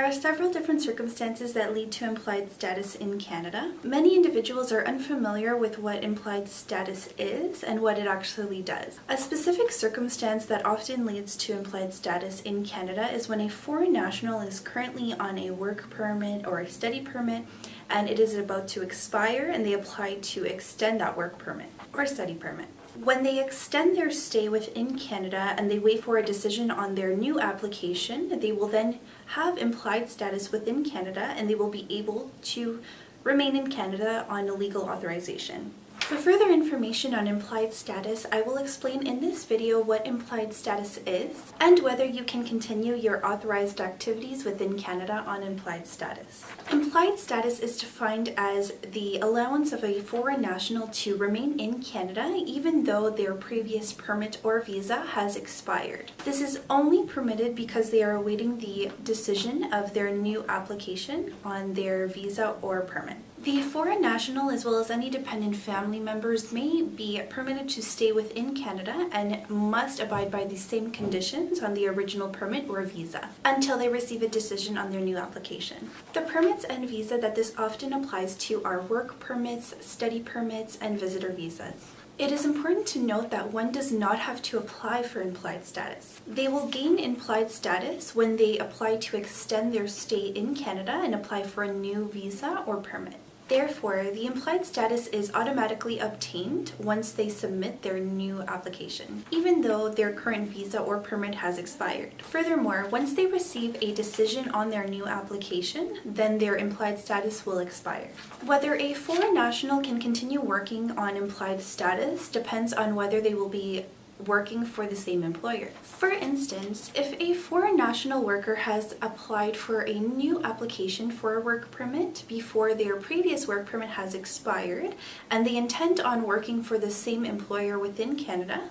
There are several different circumstances that lead to implied status in Canada. Many individuals are unfamiliar with what implied status is and what it actually does. A specific circumstance that often leads to implied status in Canada is when a foreign national is currently on a work permit or a study permit and it is about to expire and they apply to extend that work permit or study permit. When they extend their stay within Canada and they wait for a decision on their new application, they will then have implied status within Canada and they will be able to remain in Canada on a legal authorization. For further information on implied status, I will explain in this video what implied status is and whether you can continue your authorized activities within Canada on implied status. Implied status is defined as the allowance of a foreign national to remain in Canada even though their previous permit or visa has expired. This is only permitted because they are awaiting the decision of their new application on their visa or permit. The foreign national, as well as any dependent family members, may be permitted to stay within Canada and must abide by the same conditions on the original permit or visa until they receive a decision on their new application. The permits and visa that this often applies to are work permits, study permits, and visitor visas. It is important to note that one does not have to apply for implied status. They will gain implied status when they apply to extend their stay in Canada and apply for a new visa or permit. Therefore, the implied status is automatically obtained once they submit their new application, even though their current visa or permit has expired. Furthermore, once they receive a decision on their new application, then their implied status will expire. Whether a foreign national can continue working on implied status depends on whether they will be working for the same employer. For instance, if a foreign national worker has applied for a new application for a work permit before their previous work permit has expired and they intend on working for the same employer within Canada,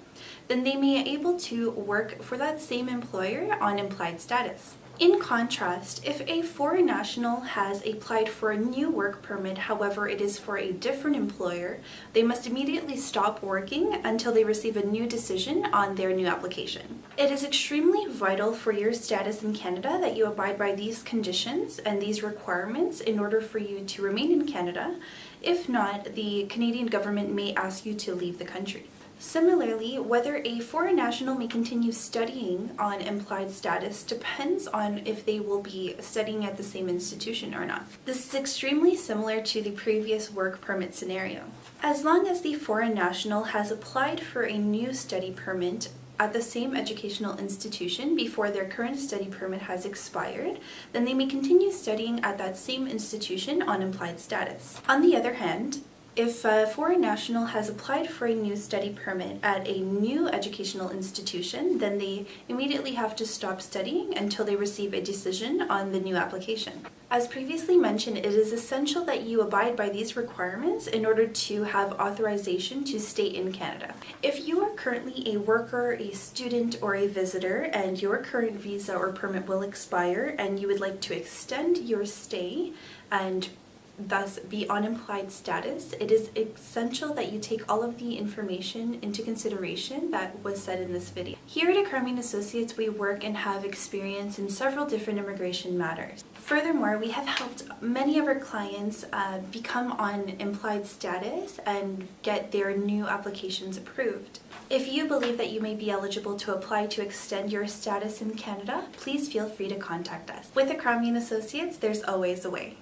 then they may be able to work for that same employer on implied status. In contrast, if a foreign national has applied for a new work permit, however it is for a different employer, they must immediately stop working until they receive a new decision on their new application. It is extremely vital for your status in Canada that you abide by these conditions and these requirements in order for you to remain in Canada. If not, the Canadian government may ask you to leave the country. Similarly, whether a foreign national may continue studying on implied status depends on if they will be studying at the same institution or not. This is extremely similar to the previous work permit scenario. As long as the foreign national has applied for a new study permit at the same educational institution before their current study permit has expired, then they may continue studying at that same institution on implied status. On the other hand, if a foreign national has applied for a new study permit at a new educational institution, then they immediately have to stop studying until they receive a decision on the new application. As previously mentioned, it is essential that you abide by these requirements in order to have authorization to stay in Canada. If you are currently a worker, a student, or a visitor, and your current visa or permit will expire and you would like to extend your stay and thus be on implied status, it is essential that you take all of the information into consideration that was said in this video. Here at Akrami & Associates, we work and have experience in several different immigration matters. Furthermore, we have helped many of our clients become on implied status and get their new applications approved. If you believe that you may be eligible to apply to extend your status in Canada, please feel free to contact us. With Akrami & Associates, there's always a way.